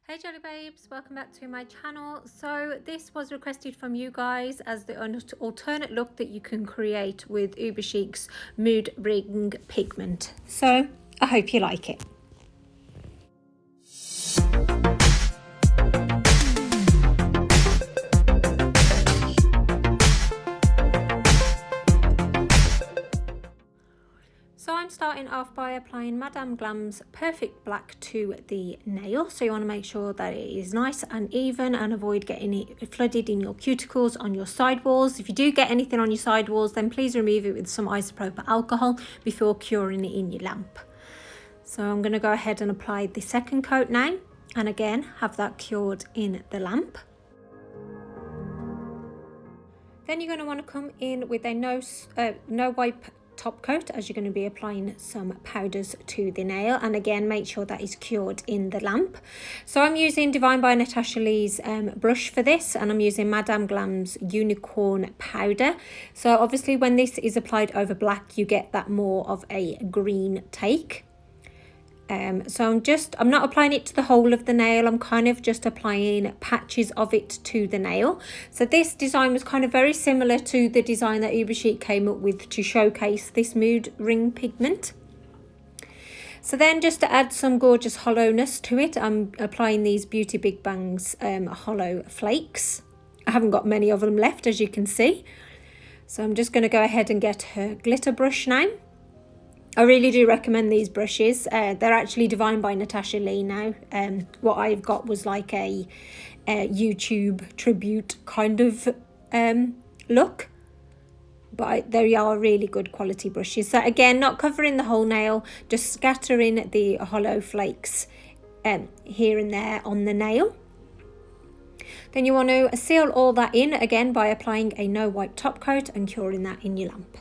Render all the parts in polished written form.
Hey Jelly Babes, welcome back to my channel. So this was requested from you guys as the alternate look that you can create with Uberchic's Mood Ring Pigment. So I hope you like it. So I'm starting off by applying Madame Glam's Perfect Black to the nail. So you want to make sure that it is nice and even and avoid getting it flooded in your cuticles on your sidewalls. If you do get anything on your sidewalls, then please remove it with some isopropyl alcohol before curing it in your lamp. So I'm going to go ahead and apply the second coat now, and again have that cured in the lamp. Then you're going to want to come in with a no wipe top coat, as you're going to be applying some powders to the nail, and again make sure that is cured in the lamp. So I'm using Divine by Natasha Lee's brush for this, and I'm using Madame Glam's unicorn powder. So obviously when this is applied over black, you get that more of a green take. So I'm not applying it to the whole of the nail, I'm kind of just applying patches of it to the nail. So this design was kind of very similar to the design that Uberchic came up with to showcase this Mood Ring Pigment. So then, just to add some gorgeous hollowness to it, I'm applying these Beauty Big Bangs hollow flakes. I haven't got many of them left, as you can see. So I'm just going to go ahead and get her glitter brush now. I really do recommend these brushes. They're actually Divine by Natasha Lee now. What I've got was like a YouTube tribute kind of look. But they are really good quality brushes. So again, not covering the whole nail, just scattering the hollow flakes here and there on the nail. Then you want to seal all that in again by applying a no wipe top coat and curing that in your lamp.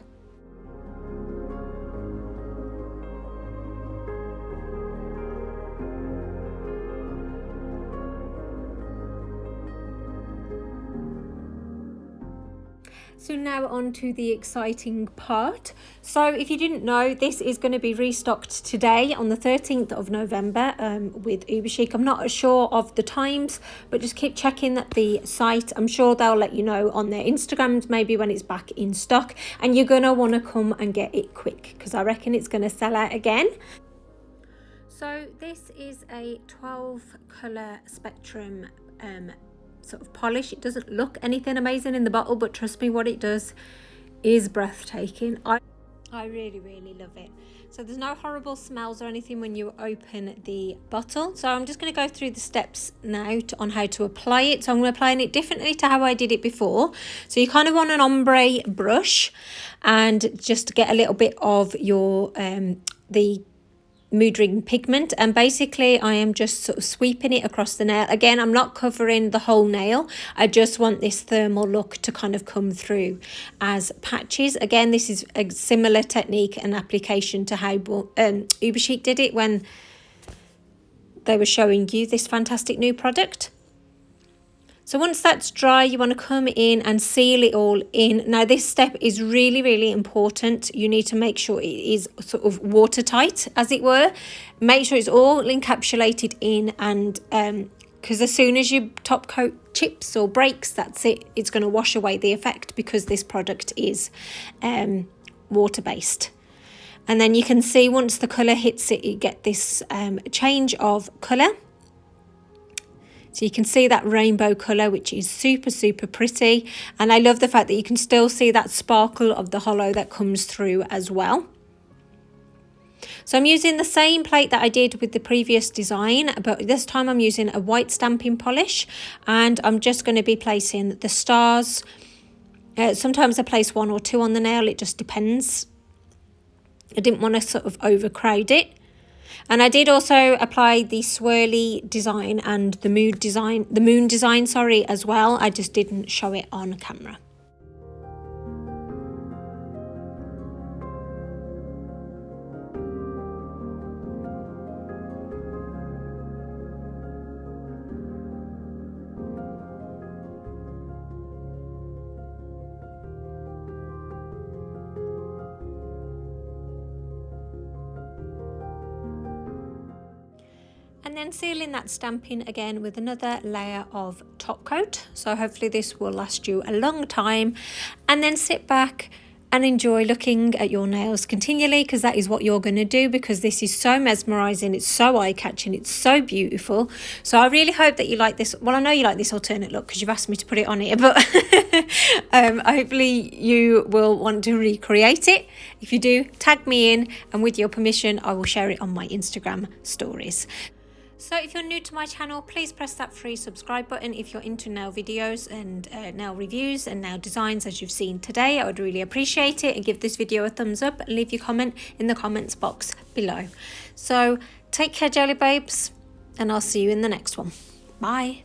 So now on to the exciting part. So if you didn't know, this is going to be restocked today on the 13th of November with Uberchic. I'm not sure of the times, but just keep checking that the site. I'm sure they'll let you know on their Instagrams maybe when it's back in stock, and you're going to want to come and get it quick because I reckon it's going to sell out again. So this is a 12 colour spectrum sort of polish. It doesn't look anything amazing in the bottle, but trust me, what it does is breathtaking. I really love it. So there's no horrible smells or anything when you open the bottle. So I'm just going to go through the steps now on how to apply it. So I'm applying it differently to how I did it before. So you kind of want an ombre brush and just get a little bit of your the Mood Ring Pigment, and basically I am just sort of sweeping it across the nail. Again, I'm not covering the whole nail, I just want this thermal look to kind of come through as patches. Again, this is a similar technique and application to how Uberchic did it when they were showing you this fantastic new product. So once that's dry, you want to come in and seal it all in. Now this step is really important. You need to make sure it is sort of watertight, as it were. Make sure it's all encapsulated in, and because as soon as your top coat chips or breaks, that's it. It's going to wash away the effect because this product is water-based. And then you can see once the colour hits it, you get this change of colour. So you can see that rainbow colour, which is super pretty. And I love the fact that you can still see that sparkle of the hollow that comes through as well. So I'm using the same plate that I did with the previous design, but this time I'm using a white stamping polish, and I'm just going to be placing the stars. Sometimes I place 1 or 2 on the nail, it just depends. I didn't want to sort of overcrowd it. And I did also apply the swirly design and the moon design, sorry, as well. I just didn't show it on camera. And then sealing that stamping again with another layer of top coat. So hopefully this will last you a long time, and then sit back and enjoy looking at your nails continually, because that is what you're going to do, because this is so mesmerizing, it's so eye-catching, it's so beautiful. So I really hope that you like this. Well, I know you like this alternate look because you've asked me to put it on here, but hopefully you will want to recreate it. If you do, tag me in, and with your permission I will share it on my Instagram stories. So if you're new to my channel, please press that free subscribe button if you're into nail videos and nail reviews and nail designs as you've seen today. I would really appreciate it, and give this video a thumbs up and leave your comment in the comments box below. So take care, jelly babes, and I'll see you in the next one. Bye.